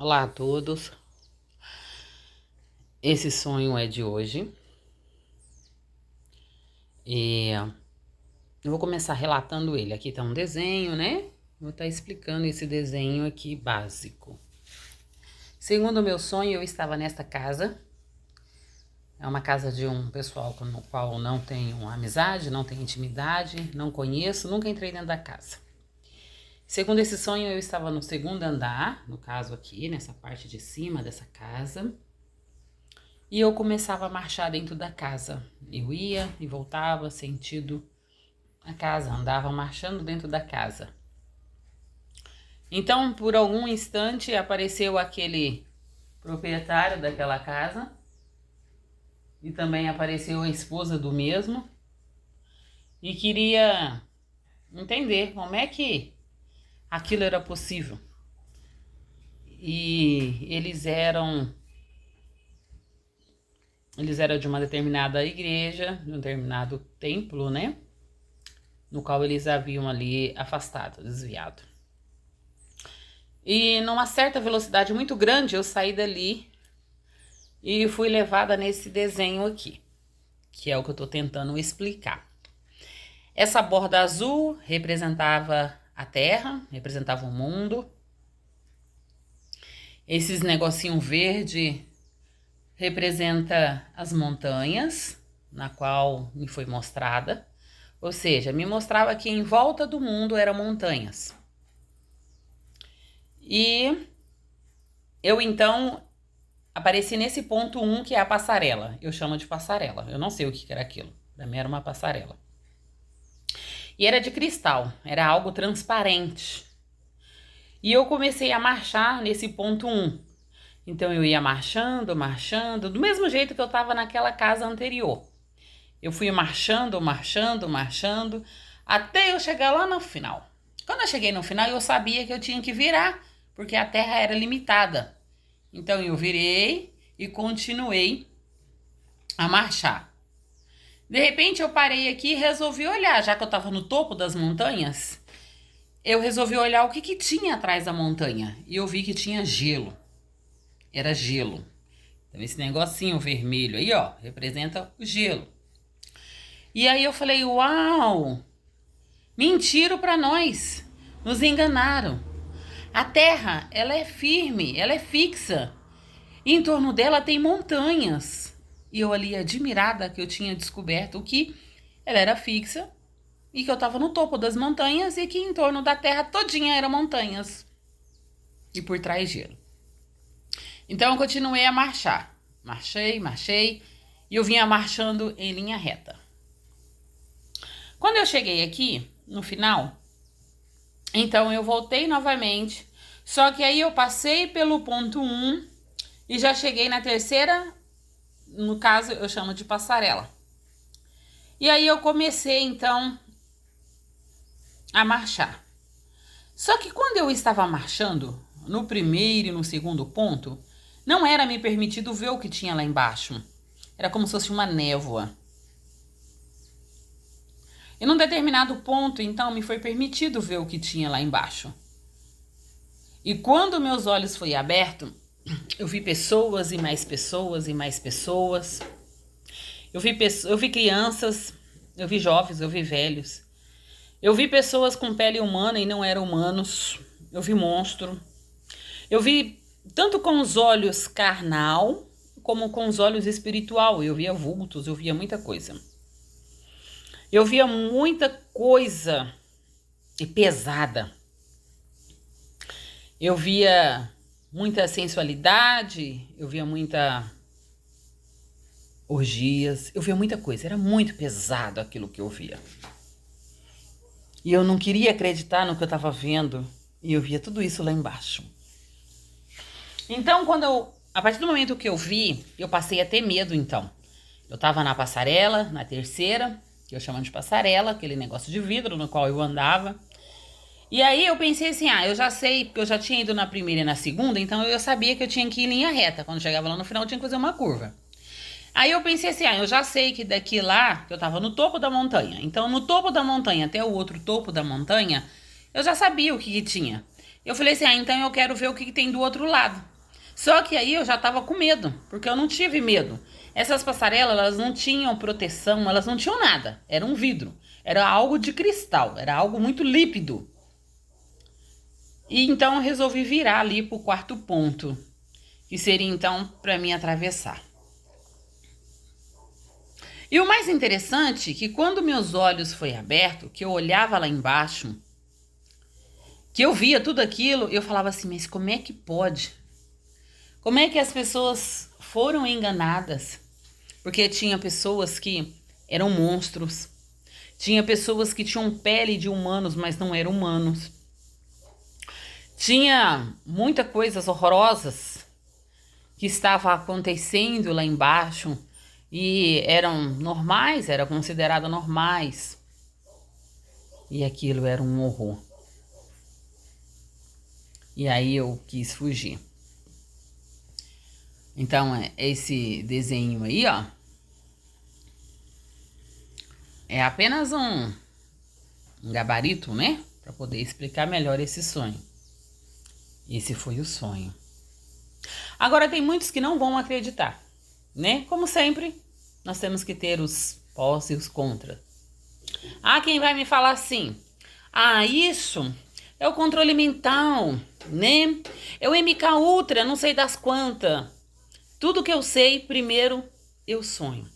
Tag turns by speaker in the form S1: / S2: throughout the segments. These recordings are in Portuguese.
S1: Olá a todos. Esse sonho é de hoje e eu vou começar relatando ele. Aqui tá um desenho, né? Vou estar explicando esse desenho aqui básico. Segundo o meu sonho, eu estava nesta casa. É uma casa de um pessoal com o qual não tenho amizade, não tenho intimidade, não conheço, nunca entrei dentro da casa. Segundo esse sonho, eu estava no segundo andar, no caso aqui, nessa parte de cima dessa casa. E eu começava a marchar dentro da casa. Eu ia e voltava sentido a casa, andava marchando dentro da casa. Então, por algum instante, apareceu aquele proprietário daquela casa e também apareceu a esposa do mesmo e queria entender como é que aquilo era possível. E eles eram de uma determinada igreja, de um determinado templo, né? No qual eles haviam ali afastado, desviado. E numa certa velocidade muito grande, eu saí dali e fui levada nesse desenho aqui, que é o que eu tô tentando explicar. Essa borda azul representava a Terra, representava o mundo. Esses negocinho verde representa as montanhas, na qual me foi mostrada. Ou seja, me mostrava que em volta do mundo eram montanhas. E eu então apareci nesse ponto 1, que é a passarela. Eu chamo de passarela. Eu não sei o que era aquilo. Pra mim era uma passarela. E era de cristal, era algo transparente. E eu comecei a marchar nesse ponto 1. Então eu ia marchando, marchando, do mesmo jeito que eu estava naquela casa anterior. Eu fui marchando, marchando, marchando, até eu chegar lá no final. Quando eu cheguei no final, eu sabia que eu tinha que virar, porque a terra era limitada. Então eu virei e continuei a marchar. De repente eu parei aqui e resolvi olhar, já que eu estava no topo das montanhas, eu resolvi olhar o que tinha atrás da montanha. E eu vi que tinha gelo. Era gelo. Então esse negocinho vermelho aí, ó, representa o gelo. E aí eu falei, uau, mentiram para nós, nos enganaram. A terra, ela é firme, ela é fixa. E em torno dela tem montanhas. E eu ali admirada que eu tinha descoberto que ela era fixa e que eu estava no topo das montanhas e que em torno da terra todinha eram montanhas. E por trás gelo. Então eu continuei a marchar. Marchei e eu vinha marchando em linha reta. Quando eu cheguei aqui, no final, então eu voltei novamente, só que aí eu passei pelo ponto 1 e já cheguei na terceira, no caso eu chamo de passarela. E aí eu comecei então a marchar. Só que quando eu estava marchando, no primeiro e no segundo ponto, não era me permitido ver o que tinha lá embaixo. Era como se fosse uma névoa. E num determinado ponto, então, me foi permitido ver o que tinha lá embaixo. E quando meus olhos foram abertos, eu vi pessoas e mais pessoas e mais pessoas. Eu vi crianças, eu vi jovens, eu vi velhos. Eu vi pessoas com pele humana e não eram humanos. Eu vi monstro. Eu vi tanto com os olhos carnal, como com os olhos espiritual. Eu via vultos, eu via muita coisa. Eu via muita coisa e pesada. Eu via muita sensualidade, eu via muita orgias, eu via muita coisa. Era muito pesado aquilo que eu via. E eu não queria acreditar no que eu estava vendo. E eu via tudo isso lá embaixo. Então, a partir do momento que eu vi, eu passei a ter medo, então. Eu estava na passarela, na terceira, que eu chamo de passarela, aquele negócio de vidro no qual eu andava. E aí eu pensei assim, eu já sei, porque eu já tinha ido na primeira e na segunda, então eu sabia que eu tinha que ir em linha reta. Quando chegava lá no final, eu tinha que fazer uma curva. Aí eu pensei assim, eu já sei que daqui lá, que eu tava no topo da montanha. Então, no topo da montanha até o outro topo da montanha, eu já sabia o que tinha. Eu falei assim, então eu quero ver o que tem do outro lado. Só que aí eu já tava com medo, porque eu não tive medo. Essas passarelas, elas não tinham proteção, elas não tinham nada. Era um vidro. Era algo de cristal, era algo muito líquido. E então eu resolvi virar ali pro quarto ponto, que seria então para mim atravessar. E o mais interessante é que quando meus olhos foi aberto, que eu olhava lá embaixo, que eu via tudo aquilo, eu falava assim, mas como é que pode? Como é que as pessoas foram enganadas? Porque tinha pessoas que eram monstros, tinha pessoas que tinham pele de humanos, mas não eram humanos. Tinha muitas coisas horrorosas que estavam acontecendo lá embaixo e eram normais, eram consideradas normais. E aquilo era um horror. E aí eu quis fugir. Então, esse desenho aí, ó, é apenas um gabarito, né? Para poder explicar melhor esse sonho. Esse foi o sonho. Agora, tem muitos que não vão acreditar, né? Como sempre, nós temos que ter os pós e os contras. Ah, quem vai me falar assim? Ah, isso é o controle mental, né? É o MK Ultra, não sei das quantas. Tudo que eu sei, primeiro eu sonho.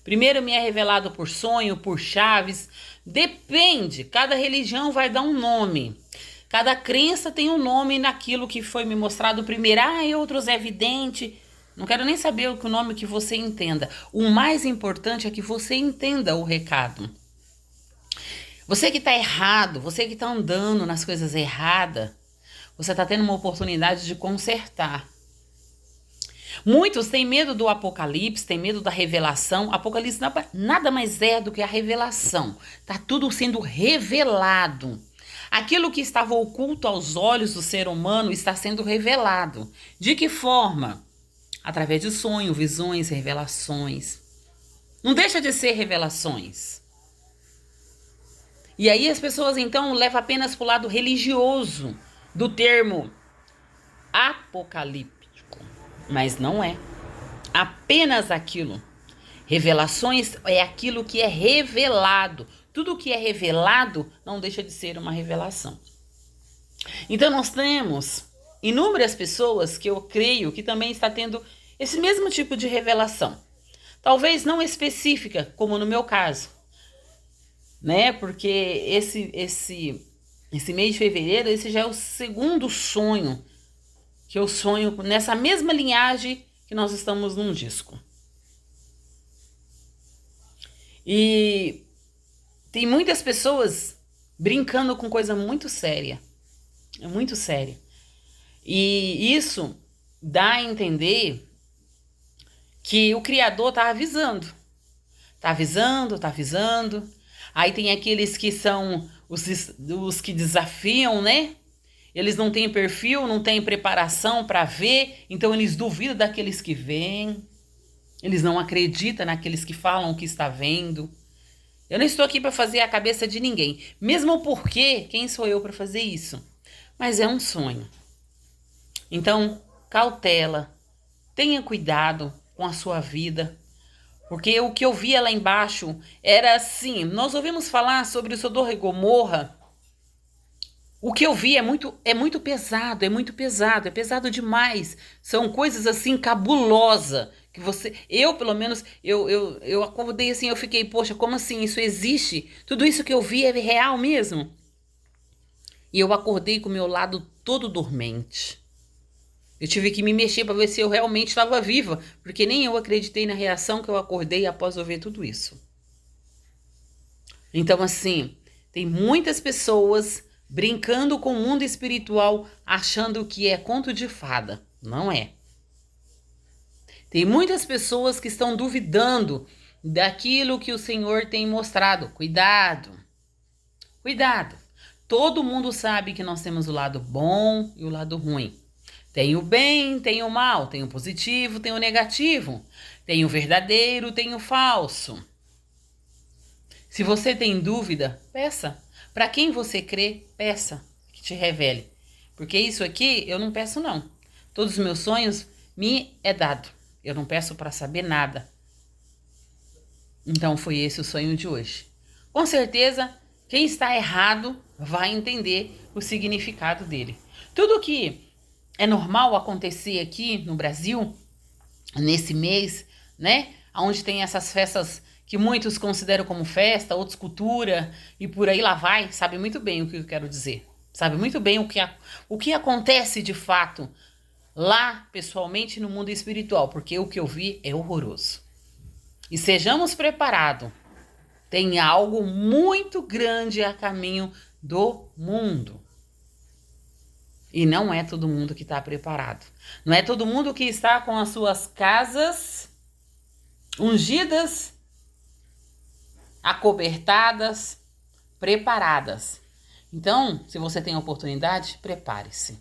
S1: Primeiro me é revelado por sonho, por chaves. Depende, cada religião vai dar um nome. Cada crença tem um nome naquilo que foi me mostrado primeiro. Ah, e outros é evidente. Não quero nem saber o nome que você entenda. O mais importante é que você entenda o recado. Você que está errado, você que está andando nas coisas erradas, você está tendo uma oportunidade de consertar. Muitos têm medo do apocalipse, têm medo da revelação. Apocalipse nada mais é do que a revelação. Está tudo sendo revelado. Aquilo que estava oculto aos olhos do ser humano está sendo revelado. De que forma? Através de sonhos, visões, revelações. Não deixa de ser revelações. E aí as pessoas então levam apenas para o lado religioso do termo apocalíptico. Mas não é. Apenas aquilo. Revelações é aquilo que é revelado. Tudo que é revelado não deixa de ser uma revelação. Então nós temos inúmeras pessoas que eu creio que também está tendo esse mesmo tipo de revelação. Talvez não específica, como no meu caso, né? Porque esse mês de fevereiro, esse já é o segundo sonho que eu sonho nessa mesma linhagem que nós estamos num disco. E tem muitas pessoas brincando com coisa muito séria. É muito séria. E isso dá a entender que o Criador tá avisando. Tá avisando, tá avisando. Aí tem aqueles que são os que desafiam, né? Eles não têm perfil, não têm preparação para ver, então eles duvidam daqueles que veem. Eles não acreditam naqueles que falam que está vendo. Eu não estou aqui para fazer a cabeça de ninguém, mesmo porque quem sou eu para fazer isso? Mas é um sonho. Então, cautela, tenha cuidado com a sua vida, porque o que eu via lá embaixo era assim, nós ouvimos falar sobre o Sodoma e Gomorra. O que eu vi é muito pesado, é pesado demais. São coisas assim cabulosas que eu pelo menos, eu acordei assim, eu fiquei, poxa, como assim? Isso existe? Tudo isso que eu vi é real mesmo? E eu acordei com o meu lado todo dormente. Eu tive que me mexer para ver se eu realmente estava viva, porque nem eu acreditei na reação que eu acordei após ouvir tudo isso. Então assim, tem muitas pessoas brincando com o mundo espiritual, achando que é conto de fada. Não é. Tem muitas pessoas que estão duvidando daquilo que o Senhor tem mostrado. Cuidado. Cuidado. Todo mundo sabe que nós temos o lado bom e o lado ruim. Tem o bem, tem o mal, tem o positivo, tem o negativo. Tem o verdadeiro, tem o falso. Se você tem dúvida, peça. Para quem você crê, peça que te revele. Porque isso aqui eu não peço não. Todos os meus sonhos me é dado. Eu não peço para saber nada. Então foi esse o sonho de hoje. Com certeza, quem está errado vai entender o significado dele. Tudo que é normal acontecer aqui no Brasil, nesse mês, né? Onde tem essas festas que muitos consideram como festa, outros cultura, e por aí lá vai, sabe muito bem o que eu quero dizer. Sabe muito bem o que acontece de fato lá, pessoalmente, no mundo espiritual, porque o que eu vi é horroroso. E sejamos preparados. Tem algo muito grande a caminho do mundo. E não é todo mundo que está preparado. Não é todo mundo que está com as suas casas ungidas, acobertadas, preparadas. Então, se você tem a oportunidade, prepare-se.